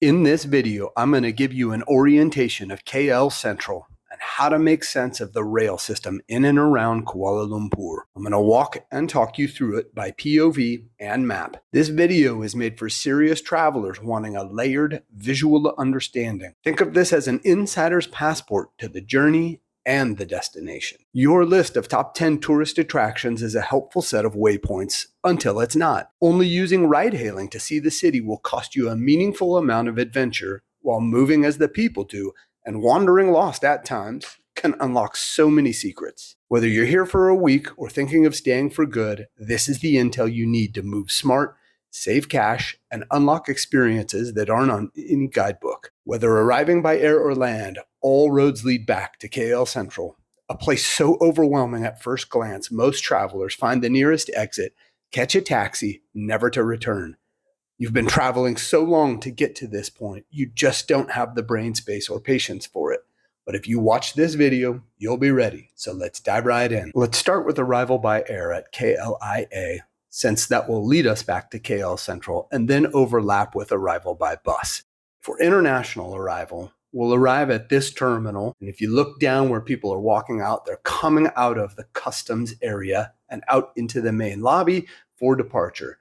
In this video, I'm going to give you an orientation of KL Sentral and how to make sense of the rail system in and around Kuala Lumpur. I'm going to walk and talk you through it by POV and map. This video is made for serious travelers wanting a layered visual understanding. Think of this as an insider's passport to the journey and the destination. Your list of top 10 tourist attractions is a helpful set of waypoints until it's not. Only using ride-hailing to see the city will cost you a meaningful amount of adventure, while moving as the people do and wandering lost at times can unlock so many secrets. Whether you're here for a week or thinking of staying for good, this is the intel you need to move smart, save cash, and unlock experiences that aren't on any guidebook. Whether arriving by air or land, all roads lead back to KL Sentral, a place so overwhelming at first glance, most travelers find the nearest exit, catch a taxi, never to return. You've been traveling so long to get to this point, you just don't have the brain space or patience for it. But if you watch this video, you'll be ready. So let's dive right in. Let's start with arrival by air at KLIA, since that will lead us back to KL Sentral and then overlap with arrival by bus. For international arrival, we'll arrive at this terminal, and if you look down where people are walking out, they're coming out of the customs area and out into the main lobby for departure.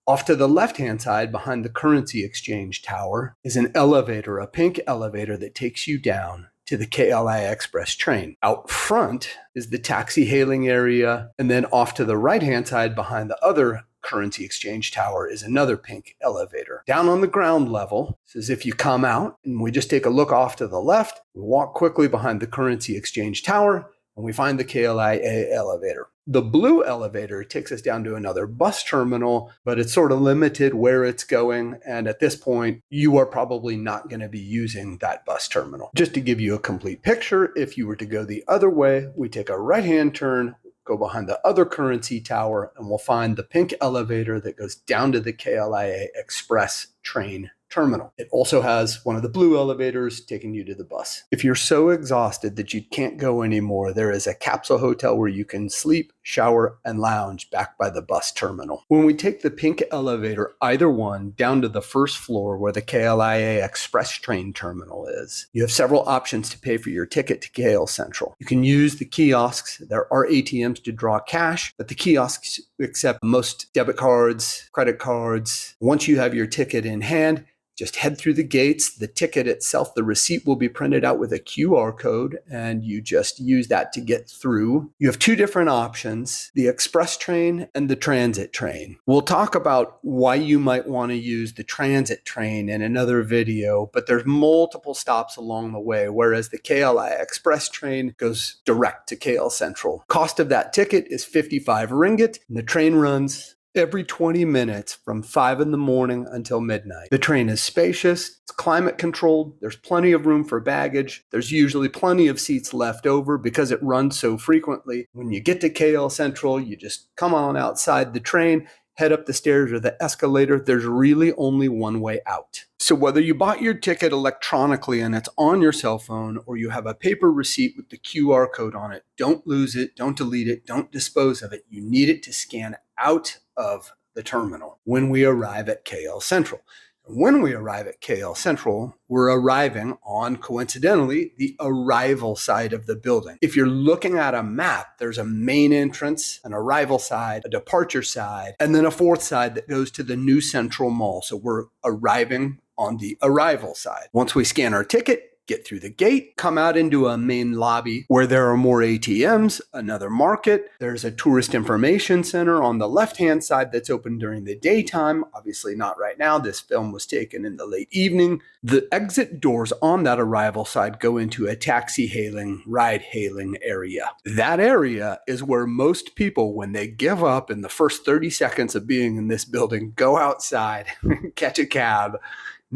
Off to the left-hand side, behind the currency exchange tower, is an elevator, a pink elevator that takes you down to the KLIA Express train. Out front is the taxi hailing area, and then off to the right-hand side behind the other currency exchange tower is another pink elevator. Down on the ground level, this is if you come out and we just take a look off to the left, we walk quickly behind the currency exchange tower, and we find the KLIA elevator. The blue elevator takes us down to another bus terminal, but it's sort of limited where it's going. And at this point, you are probably not going to be using that bus terminal. Just to give you a complete picture, if you were to go the other way, we take a right-hand turn, go behind the other currency tower, and we'll find the pink elevator that goes down to the KLIA Express train terminal. It also has one of the blue elevators taking you to the bus. If you're so exhausted that you can't go anymore, there is a capsule hotel where you can sleep, shower, and lounge back by the bus terminal. When we take the pink elevator, either one, down to the first floor where the KLIA Express train terminal is, you have several options to pay for your ticket to KL Sentral. You can use the kiosks. There are ATMs to draw cash, but the kiosks accept most debit cards, credit cards. Once you have your ticket in hand, just head through the gates. The ticket itself, the receipt, will be printed out with a QR code, and you just use that to get through. You have two different options, the express train and the transit train. We'll talk about why you might want to use the transit train in another video, but there's multiple stops along the way, whereas the KLIA Express train goes direct to KL Sentral. Cost of that ticket is 55 ringgit, and the train runs every 20 minutes from 5 in the morning until midnight. The train is spacious, it's climate controlled, there's plenty of room for baggage, there's usually plenty of seats left over because it runs so frequently. When you get to KL Sentral, you just come on outside the train, head up the stairs or the escalator. There's really only one way out. So whether you bought your ticket electronically and it's on your cell phone, or you have a paper receipt with the QR code on it, don't lose it, don't delete it, don't dispose of it. You need it to scan out of the terminal when we arrive at KL Sentral. When we arrive at KL Sentral, we're arriving on, coincidentally, the arrival side of the building. If you're looking at a map, there's a main entrance, an arrival side, a departure side, and then a fourth side that goes to the new Central Mall. So we're arriving on the arrival side. Once we scan our ticket, get through the gate, come out into a main lobby where there are more ATMs, another market. There's a tourist information center on the left-hand side that's open during the daytime. Obviously not right now. This film was taken in the late evening. The exit doors on that arrival side go into a taxi hailing, ride hailing area. That area is where most people, when they give up in the first 30 seconds of being in this building, go outside, catch a cab,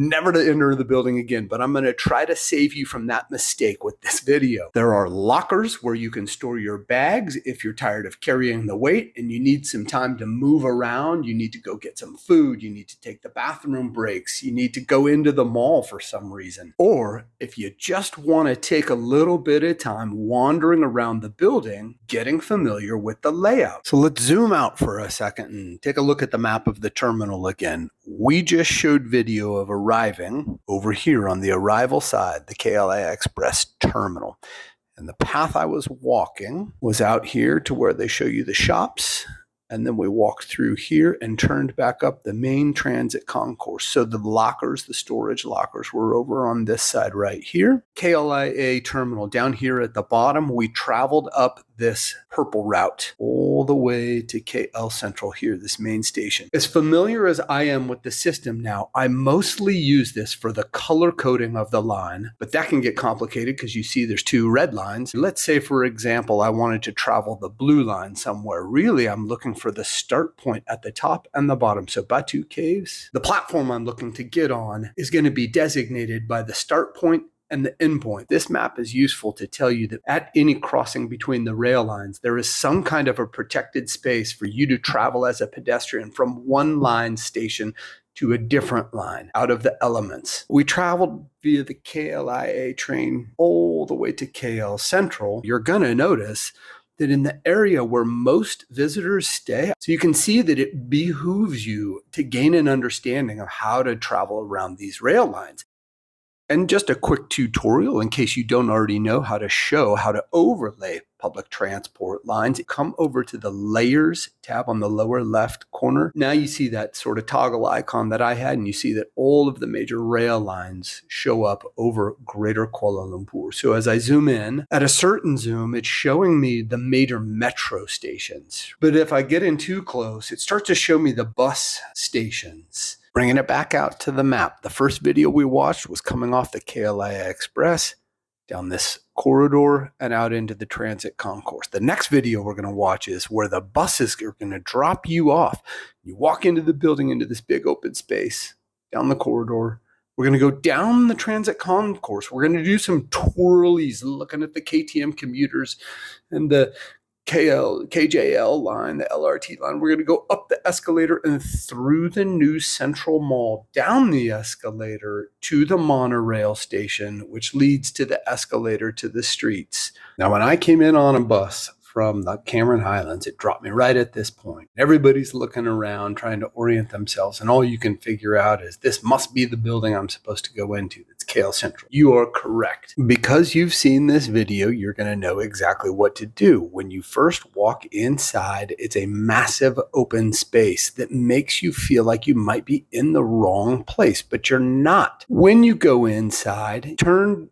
never to enter the building again. But I'm going to try to save you from that mistake with this video. There are lockers where you can store your bags if you're tired of carrying the weight and you need some time to move around. You need to go get some food. You need to take the bathroom breaks. You need to go into the mall for some reason. Or if you just want to take a little bit of time wandering around the building, getting familiar with the layout. So let's zoom out for a second and take a look at the map of the terminal again. We just showed video of arriving over here on the arrival side, the KLIA Express terminal. And the path I was walking was out here to where they show you the shops. And then we walked through here and turned back up the main transit concourse. So the lockers, the storage lockers, were over on this side right here. KLIA terminal down here at the bottom. We traveled up this purple route all the way to KL Sentral here, this main station. As familiar as I am with the system now, I mostly use this for the color coding of the line, but that can get complicated because you see there's two red lines. Let's say, for example, I wanted to travel the blue line somewhere. Really, I'm looking for the start point at the top and the bottom. So Batu Caves, the platform I'm looking to get on is going to be designated by the start point and the endpoint. This map is useful to tell you that at any crossing between the rail lines, there is some kind of a protected space for you to travel as a pedestrian from one line station to a different line out of the elements. We traveled via the KLIA train all the way to KL Sentral. You're going to notice that in the area where most visitors stay, so you can see that it behooves you to gain an understanding of how to travel around these rail lines. And just a quick tutorial in case you don't already know how to overlay public transport lines. Come over to the Layers tab on the lower left corner. Now you see that sort of toggle icon that I had, and you see that all of the major rail lines show up over Greater Kuala Lumpur. So as I zoom in, at a certain zoom, it's showing me the major metro stations. But if I get in too close, it starts to show me the bus stations. Bringing it back out to the map, the first video we watched was coming off the KLIA Express, down this corridor and out into the transit concourse. The next video we're going to watch is where the buses are going to drop you off. You walk into the building, into this big open space, down the corridor. We're going to go down the transit concourse. We're going to do some twirlies, looking at the KTM commuters and the KJL line, the LRT line. We're going to go up the escalator and through the new Central Mall, down the escalator to the monorail station, which leads to the escalator to the streets. Now, when I came in on a bus from the Cameron Highlands, it dropped me right at this point. Everybody's looking around, trying to orient themselves, and all you can figure out is this must be the building I'm supposed to go into. It's KL Sentral. You are correct. Because you've seen this video, you're going to know exactly what to do. When you first walk inside, it's a massive open space that makes you feel like you might be in the wrong place, but you're not. When you go inside,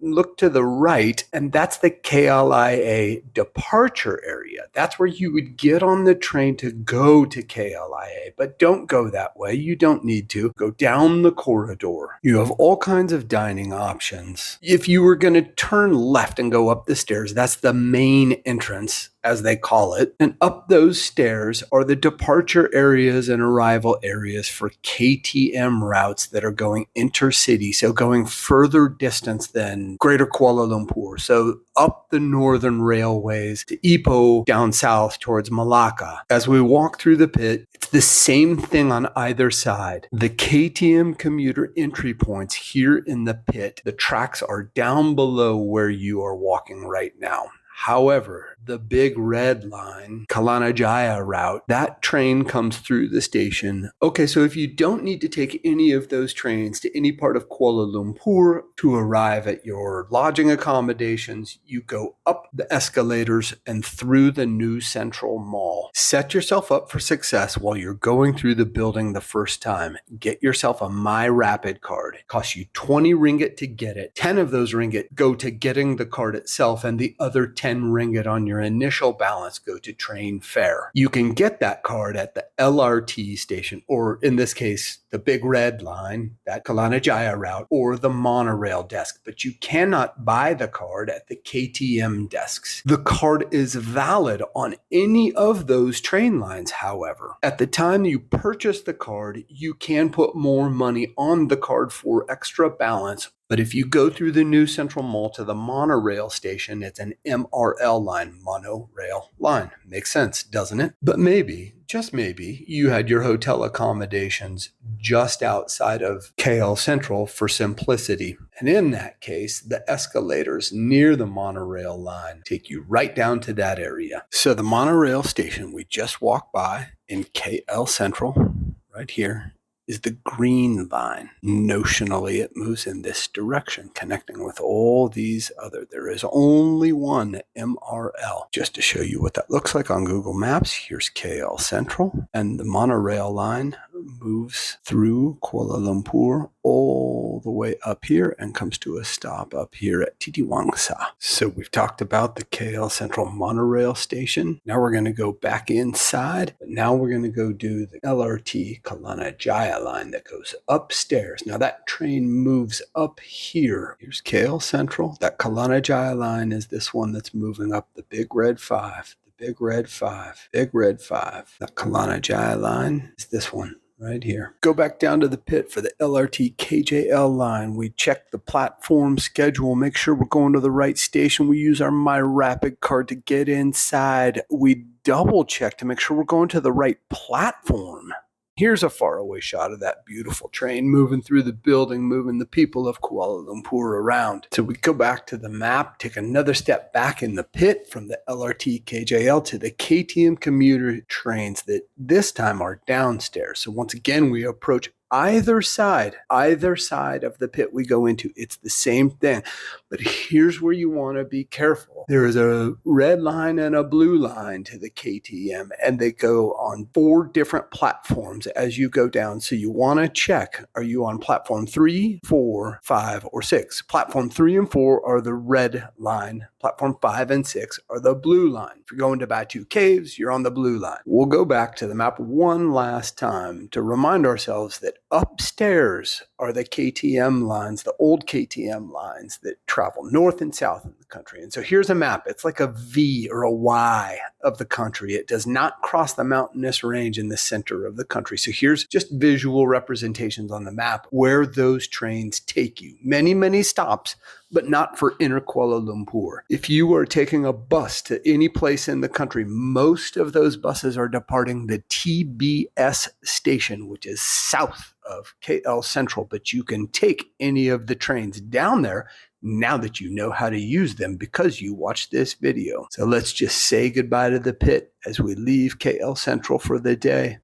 look to the right, and that's the KLIA departure area. That's where you would get on the train to go to KLIA, but don't go that way. You don't need to. Go down the corridor. You have all kinds of dining options. If you were going to turn left and go up the stairs, that's the main entrance, as they call it. And up those stairs are the departure areas and arrival areas for KTM routes that are going intercity, so going further distance than Greater Kuala Lumpur. So up the northern railways to Ipoh, down south towards Malacca. As we walk through the pit, it's the same thing on either side. The KTM Commuter entry points here in the pit, the tracks are down below where you are walking right now. However, the big red line, Kelana Jaya route, that train comes through the station. Okay, so if you don't need to take any of those trains to any part of Kuala Lumpur to arrive at your lodging accommodations, you go up the escalators and through the new Central Mall. Set yourself up for success while you're going through the building the first time. Get yourself a MyRapid card. It costs you 20 ringgit to get it. 10 of those ringgit go to getting the card itself, and the other 10 ringgit on your initial balance go to train fare. You can get that card at the LRT station, or in this case, the big red line, that Kelana Jaya route, or the monorail desk, but you cannot buy the card at the KTM desks. The card is valid on any of those train lines, however. At the time you purchase the card, you can put more money on the card for extra balance. But if you go through the new Central Mall to the monorail station, it's an MRL line, monorail line. Makes sense, doesn't it? But maybe, just maybe, you had your hotel accommodations just outside of KL Sentral for simplicity. And in that case, the escalators near the monorail line take you right down to that area. So the monorail station we just walked by in KL Sentral, right here, is the green line. Notionally, it moves in this direction, connecting with all these other. There is only one MRL. Just to show you what that looks like on Google Maps, here's KL Sentral, and the monorail line moves through Kuala Lumpur all the way up here and comes to a stop up here at Titiwangsa. So we've talked about the KL Sentral monorail station. Now we're going to go back inside, but now we're going to go do the LRT Kelana Jaya line that goes upstairs. Now that train moves up here. Here's KL Sentral. That Kelana Jaya line is this one that's moving up the big red 5. Big red 5. Big red 5. That Kelana Jaya line is this one right here. Go back down to the pit for the LRT KJL line. We check the platform schedule, make sure we're going to the right station. We use our MyRapid card to get inside. We double check to make sure we're going to the right platform. Here's a faraway shot of that beautiful train moving through the building, moving the people of Kuala Lumpur around. So we go back to the map, take another step back in the pit from the LRT KJL to the KTM Commuter trains that this time are downstairs. So once again, we approach either side of the pit we go into. It's the same thing. But here's where you want to be careful. There is a red line and a blue line to the KTM, and they go on 4 different platforms as you go down. So you want to check, are you on platform 3, 4, 5, or 6? Platform 3 and 4 are the red line. Platform 5 and 6 are the blue line. If you're going to Batu Caves, you're on the blue line. We'll go back to the map one last time to remind ourselves that upstairs are the KTM lines, the old KTM lines that travel north and south in the country. And so here's a map. It's like a V or a Y of the country. It does not cross the mountainous range in the center of the country. So here's just visual representations on the map where those trains take you. Many, many stops, but not for inner Kuala Lumpur. If you are taking a bus to any place in the country, most of those buses are departing the TBS station, which is south of KL Sentral, but you can take any of the trains down there now that you know how to use them because you watched this video. So let's just say goodbye to the pit as we leave KL Sentral for the day.